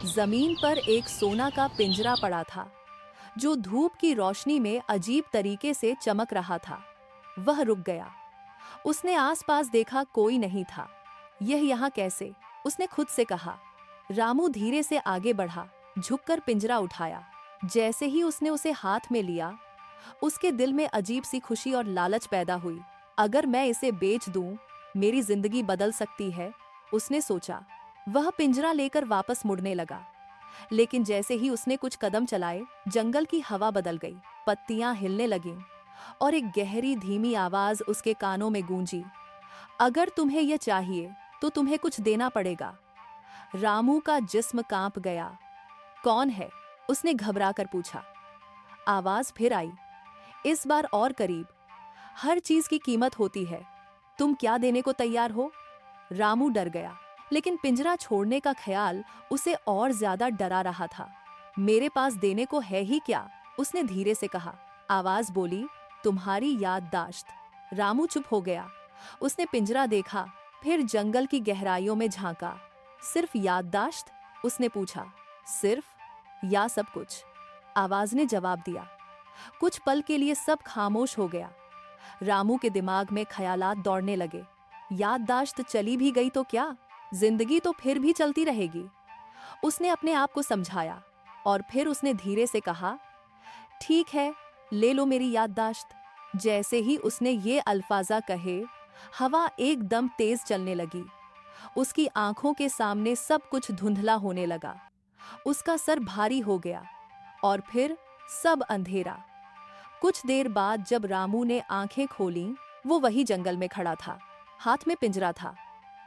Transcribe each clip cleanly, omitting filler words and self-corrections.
जमीन पर एक सोना का पिंजरा पड़ा था जो धूप की रोशनी में अजीब तरीके से चमक रहा था। वह रुक गया। उसने आसपास देखा, कोई नहीं था। यह यहाँ कैसे? उसने खुद से कहा। रामू धीरे से आगे बढ़ा, झुककर पिंजरा उठाया। जैसे ही उसने उसे हाथ में लिया, उसके दिल में अजीब सी खुशी और लालच पैदा हुई। अगर मैं इसे बेच दूं, मेरी जिंदगी बदल सकती है, उसने सोचा। वह पिंजरा लेकर वापस मुड़ने लगा, लेकिन जैसे ही उसने कुछ कदम चलाए, जंगल की हवा बदल गई। पत्तियां हिलने लगीं और एक गहरी धीमी आवाज उसके कानों में गूंजी। अगर तुम्हें यह चाहिए तो तुम्हें कुछ देना पड़ेगा। रामू का जिस्म कांप गया। कौन है? उसने घबराकर पूछा। आवाज फिर आई, इस बार और करीब। हर चीज की कीमत होती है, तुम क्या देने को तैयार हो? रामू डर गया, लेकिन पिंजरा छोड़ने का ख्याल उसे और ज्यादा डरा रहा था। मेरे पास देने को है ही क्या? उसने धीरे से कहा। आवाज बोली, तुम्हारी याददाश्त। रामू चुप हो गया। उसने पिंजरा देखा, फिर जंगल की गहराइयों में झांका। सिर्फ याददाश्त? उसने पूछा। सिर्फ, या सब कुछ? आवाज ने जवाब दिया। कुछ पल के लिए सब खामोश हो गया। रामू के दिमाग में ख्यालात दौड़ने लगे। याददाश्त चली भी गई तो क्या? जिंदगी तो फिर भी चलती रहेगी। उसने अपने आप को समझाया और फिर उसने धीरे से कहा, ठीक है, ले लो मेरी याददाश्त। जैसे ही उसने ये अल्फाजा कहे, हवा एकदम तेज चलने लगी। उसकी आंखों के सामने सब कुछ धुंधला होने लगा। उसका सर भारी हो गया और फिर सब अंधेरा। कुछ देर बाद जब रामू ने आंखें खोलीं, वो वही जंगल में खड़ा था। हाथ में पिंजरा था,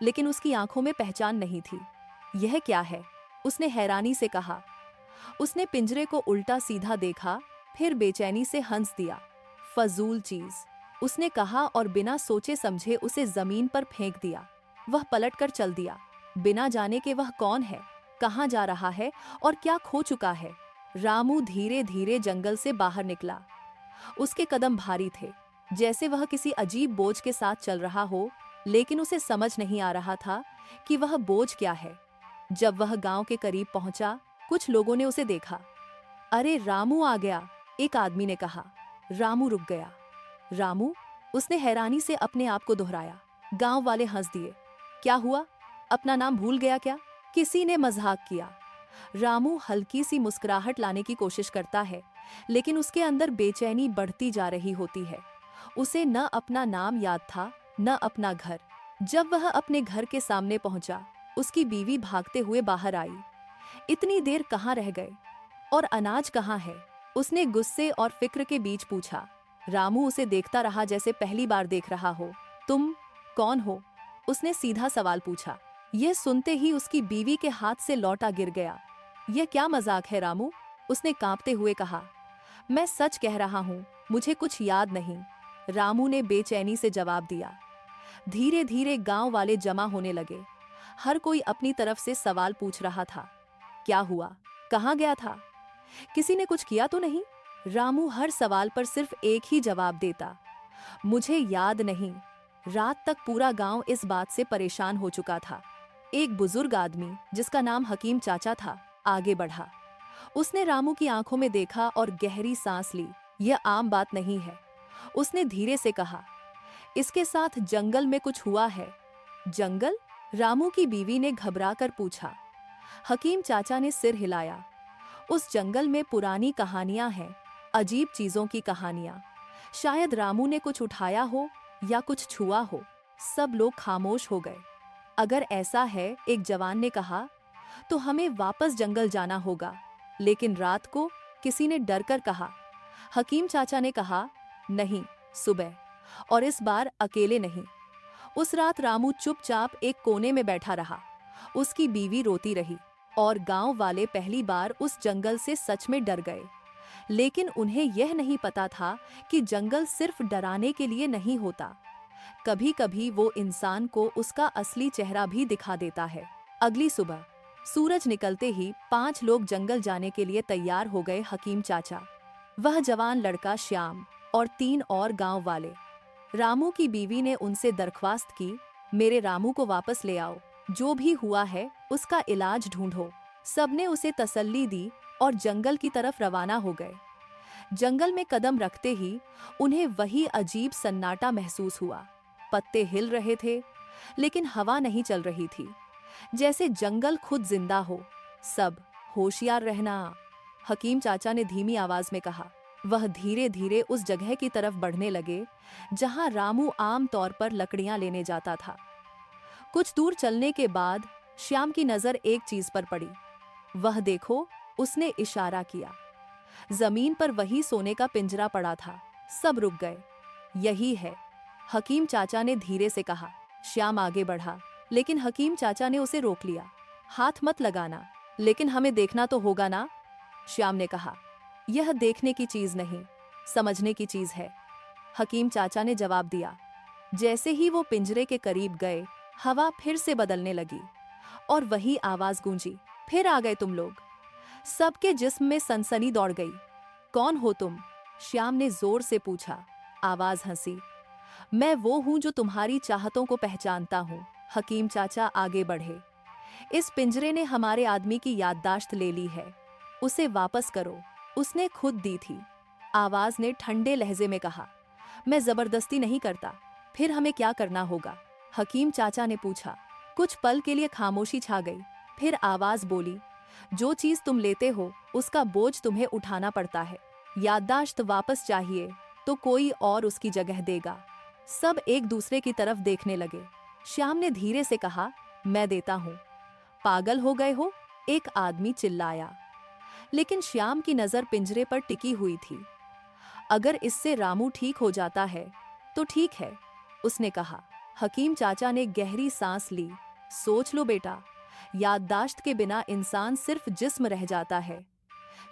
लेकिन उसकी आंखों में पहचान नहीं थी। यह क्या है? उसने हैरानी से कहा। उसने पिंजरे को उल्टा सीधा देखा, फिर बेचैनी से हंस दिया। फजूल चीज, उसने कहा और बिना सोचे समझे उसे जमीन पर फेंक दिया। वह पलटकर चल दिया, बिना जाने के वह कौन है, कहाँ जा रहा है और क्या खो चुका है। रामू धीरे धीरे जंगल से बाहर निकला। उसके कदम भारी थे, जैसे वह किसी अजीब बोझ के साथ चल रहा हो, लेकिन उसे समझ नहीं आ रहा था कि वह बोझ क्या है। जब वह गांव के करीब पहुंचा, कुछ लोगों ने उसे देखा। अरे रामू आ गया, एक आदमी ने कहा। रामू रुक गया। रामू? उसने हैरानी से अपने आप को दोहराया। गांव वाले हंस दिए। क्या हुआ, अपना नाम भूल गया क्या? किसी ने मजाक किया। रामू हल्की सी मुस्कुराहट लाने की कोशिश करता है, लेकिन उसके अंदर बेचैनी बढ़ती जा रही होती है। उसे न अपना नाम याद था, न अपना घर। जब वह अपने घर के सामने पहुंचा, उसकी बीवी भागते हुए बाहर आई। इतनी देर कहाँ रह गए? और अनाज कहाँ है? उसने गुस्से और फिक्र के बीच पूछा। रामू उसे देखता रहा जैसे पहली बार देख रहा हो। तुम कौन हो? उसने सीधा सवाल पूछा। यह सुनते ही उसकी बीवी के हाथ से लौटा गिर गया। यह क्या मजाक है रामू? उसने कांपते हुए कहा। मैं सच कह रहा हूँ, मुझे कुछ याद नहीं, रामू ने बेचैनी से जवाब दिया। धीरे धीरे गांव वाले जमा होने लगे। हर कोई अपनी तरफ से सवाल पूछ रहा था। क्या हुआ? कहाँ गया था? किसी ने कुछ किया तो नहीं? रामू हर सवाल पर सिर्फ एक ही जवाब देता, मुझे याद नहीं। रात तक पूरा गांव इस बात से परेशान हो चुका था। एक बुजुर्ग आदमी, जिसका नाम हकीम चाचा था, आगे बढ़ा। उसने रामू की आंखों में देखा और गहरी सांस ली। यह आम बात नहीं है, उसने धीरे से कहा। इसके साथ जंगल में कुछ हुआ है। जंगल? रामू की बीवी ने घबराकर पूछा। हकीम चाचा ने सिर हिलाया। उस जंगल में पुरानी कहानियां हैं, अजीब चीजों की कहानियां। शायद रामू ने कुछ उठाया हो या कुछ छुआ हो। सब लोग खामोश हो गए। अगर ऐसा है, एक जवान ने कहा, तो हमें वापस जंगल जाना होगा। लेकिन रात को? किसी ने डरकर कहा। हकीम चाचा ने कहा, नहीं, सुबह, और इस बार अकेले नहीं। उस रात रामू चुपचाप एक कोने में बैठा रहा। उसकी बीवी रोती रही और गांव वाले पहली बार उस जंगल से सच में डर गए। लेकिन उन्हें यह नहीं पता था कि जंगल सिर्फ डराने के लिए नहीं होता, कभी कभी वो इंसान को उसका असली चेहरा भी दिखा देता है। अगली सुबह सूरज निकलते ही 5 लोग जंगल जाने के लिए तैयार हो गए। हकीम चाचा, वह जवान लड़का श्याम और 3 और गांव वाले। रामू की बीवी ने उनसे दरख्वास्त की, मेरे रामू को वापस ले आओ, जो भी हुआ है उसका इलाज ढूंढो। सबने उसे तसल्ली दी और जंगल की तरफ रवाना हो गए। जंगल में कदम रखते ही उन्हें वही अजीब सन्नाटा महसूस हुआ। पत्ते हिल रहे थे, लेकिन हवा नहीं चल रही थी, जैसे जंगल खुद जिंदा हो। सब होशियार रहना, हकीम चाचा ने धीमी आवाज में कहा। वह धीरे धीरे उस जगह की तरफ बढ़ने लगे जहां रामू आम तौर पर लकड़ियां लेने जाता था। कुछ दूर चलने के बाद श्याम की नजर एक चीज पर पड़ी। वह देखो, उसने इशारा किया। जमीन पर वही सोने का पिंजरा पड़ा था। सब रुक गए। यही है, हकीम चाचा ने धीरे से कहा। श्याम आगे बढ़ा, लेकिन हकीम चाचा ने उसे रोक लिया। हाथ मत लगाना। लेकिन हमें देखना तो होगा ना, श्याम ने कहा। यह देखने की चीज नहीं, समझने की चीज है, हकीम चाचा ने जवाब दिया। जैसे ही वो पिंजरे के करीब गए, हवा फिर से बदलने लगी और वही आवाज गूंजी। फिर आ गए तुम लोग। सबके जिस्म में सनसनी दौड़ गई। कौन हो तुम? श्याम ने जोर से पूछा। आवाज हंसी। मैं वो हूं जो तुम्हारी चाहतों को पहचानता हूं। हकीम चाचा आगे बढ़े। इस पिंजरे ने हमारे आदमी की याददाश्त ले ली है, उसे वापस करो। उसने खुद दी थी। आवाज ने ठंडे लहजे में कहा। मैं जबरदस्ती नहीं करता। फिर हमें क्या करना होगा? हकीम चाचा ने पूछा। कुछ पल के लिए खामोशी छा गई। फिर आवाज बोली, जो चीज तुम लेते हो उसका बोझ तुम्हें उठाना पड़ता है। याददाश्त वापस चाहिए तो कोई और उसकी जगह देगा। सब एक दूसरे की तरफ देखने लगे। श्याम ने धीरे से कहा, मैं देता हूं। पागल हो गए हो? एक आदमी चिल्लाया। लेकिन श्याम की नजर पिंजरे पर टिकी हुई थी। अगर इससे रामू ठीक हो जाता है तो ठीक है, उसने कहा। हकीम चाचा ने गहरी सांस ली। सोच लो बेटा, याददाश्त के बिना इंसान सिर्फ जिस्म रह जाता है।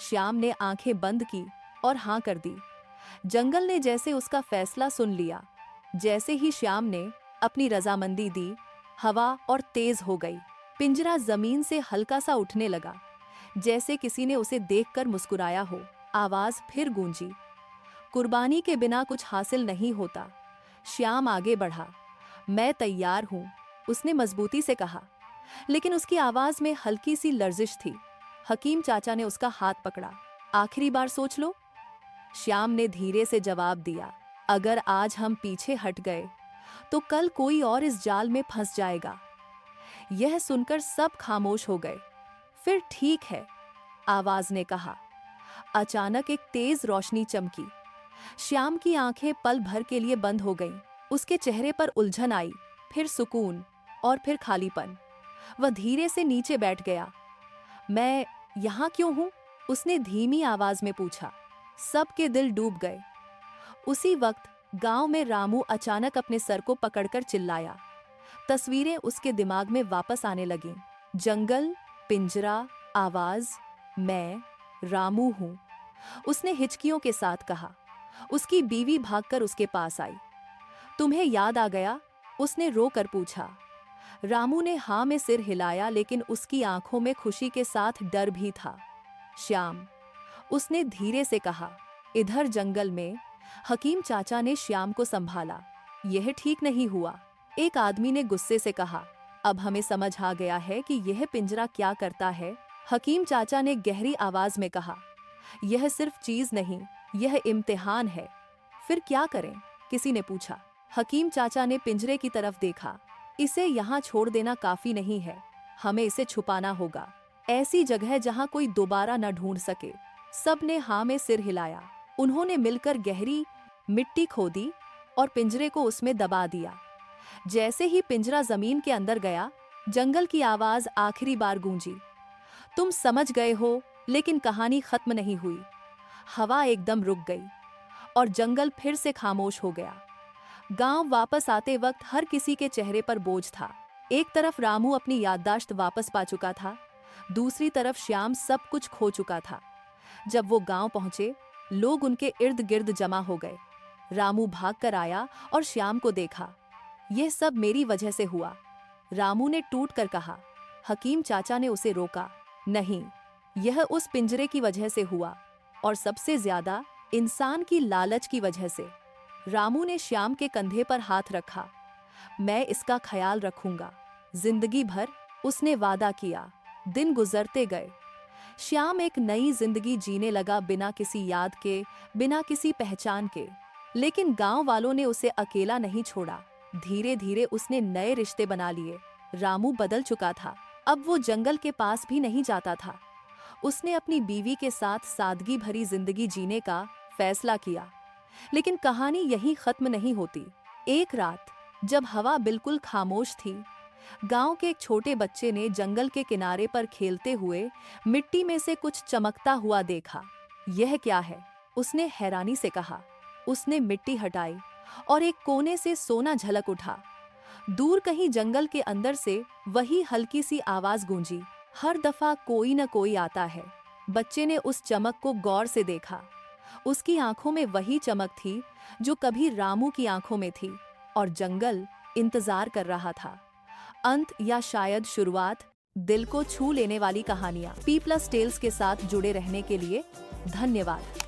श्याम ने आंखें बंद की और हां कर दी। जंगल ने जैसे उसका फैसला सुन लिया। जैसे ही श्याम ने अपनी रजामंदी दी, हवा और तेज हो गई। पिंजरा जमीन से हल्का सा उठने लगा, जैसे किसी ने उसे देखकर मुस्कुराया हो। आवाज फिर गूंजी। कुर्बानी के बिना कुछ हासिल नहीं होता। श्याम आगे बढ़ा। मैं तैयार हूं, उसने मजबूती से कहा, लेकिन उसकी आवाज में हल्की सी लर्जिश थी। हकीम चाचा ने उसका हाथ पकड़ा। आखिरी बार सोच लो, श्याम ने धीरे से जवाब दिया। अगर आज हम पीछे हट गए तो कल कोई और इस जाल में फंस जाएगा। यह सुनकर सब खामोश हो गए। फिर ठीक है, आवाज ने कहा। अचानक एक तेज रोशनी चमकी। श्याम की आंखें पल भर के लिए बंद हो गईं। उसके चेहरे पर उलझन आई, फिर सुकून और फिर खालीपन। वह धीरे से नीचे बैठ गया। मैं यहाँ क्यों हूँ? उसने धीमी आवाज में पूछा। सबके दिल डूब गए। उसी वक्त गांव में रामू अचानक अपने सर को पकड़कर चिल्लाया। तस्वीरें उसके दिमाग में वापस आने लगीं। जंगल, पिंजरा, आवाज, मैं रामू हूं, उसने हिचकियों के साथ कहा। उसकी बीवी भागकर उसके पास आई। तुम्हें याद आ गया? उसने रो कर पूछा। रामू ने हाँ में सिर हिलाया, लेकिन उसकी आंखों में खुशी के साथ डर भी था। श्याम, उसने धीरे से कहा। इधर जंगल में हकीम चाचा ने श्याम को संभाला। यह ठीक नहीं हुआ, एक आदमी ने गुस्से से कहा। अब हमें समझ आ गया है कि यह पिंजरा क्या करता है, हकीम चाचा ने गहरी आवाज में कहा। यह सिर्फ चीज नहीं, यह इम्तिहान है। फिर क्या करें? किसी ने पूछा। हकीम चाचा ने पिंजरे की तरफ देखा। इसे यहाँ छोड़ देना काफी नहीं है, हमें इसे छुपाना होगा, ऐसी जगह जहाँ कोई दोबारा न ढूंढ सके। सब ने हाँ में सिर हिलाया। उन्होंने मिलकर गहरी मिट्टी खोदी और पिंजरे को उसमें दबा दिया। जैसे ही पिंजरा जमीन के अंदर गया, जंगल की आवाज आखिरी बार गूंजी। तुम समझ गए हो, लेकिन कहानी खत्म नहीं हुई। हवा एकदम रुक गई और जंगल फिर से खामोश हो गया। गांव वापस आते वक्त हर किसी के चेहरे पर बोझ था। एक तरफ रामू अपनी याददाश्त वापस पा चुका था, दूसरी तरफ श्याम सब कुछ खो चुका था। जब वो गांव पहुंचे, लोग उनके इर्द गिर्द जमा हो गए। रामू भाग कर आया और श्याम को देखा। यह सब मेरी वजह से हुआ, रामू ने टूट कर कहा। हकीम चाचा ने उसे रोका। नहीं, यह उस पिंजरे की वजह से हुआ, और सबसे ज्यादा इंसान की लालच की वजह से। रामू ने श्याम के कंधे पर हाथ रखा। मैं इसका ख्याल रखूंगा जिंदगी भर, उसने वादा किया। दिन गुजरते गए। श्याम एक नई जिंदगी जीने लगा, बिना किसी याद के, बिना किसी पहचान के। लेकिन गांव वालों ने उसे अकेला नहीं छोड़ा। धीरे धीरे उसने नए रिश्ते बना लिए। रामू बदल चुका था। अब वो जंगल के पास भी नहीं जाता था। उसने अपनी बीवी के साथ सादगी भरी जिंदगी जीने का फैसला किया। लेकिन कहानी यहीं खत्म नहीं होती। एक रात जब हवा बिल्कुल खामोश थी, गांव के एक छोटे बच्चे ने जंगल के किनारे पर खेलते हुए मिट्टी में से कुछ चमकता हुआ देखा। यह क्या है? उसने हैरानी से कहा। उसने मिट्टी हटाई और एक कोने से सोना झलक उठा। दूर कहीं जंगल के अंदर से वही हल्की सी आवाज गूंजी, हर दफा कोई न कोई आता है। बच्चे ने उस चमक को गौर से देखा। उसकी आंखों में वही चमक थी जो कभी रामू की आंखों में थी, और जंगल इंतजार कर रहा था। अंत या शायद शुरुआत। दिल को छू लेने वाली कहानियां P+ टेल्स के साथ जुड़े रहने के लिए धन्यवाद।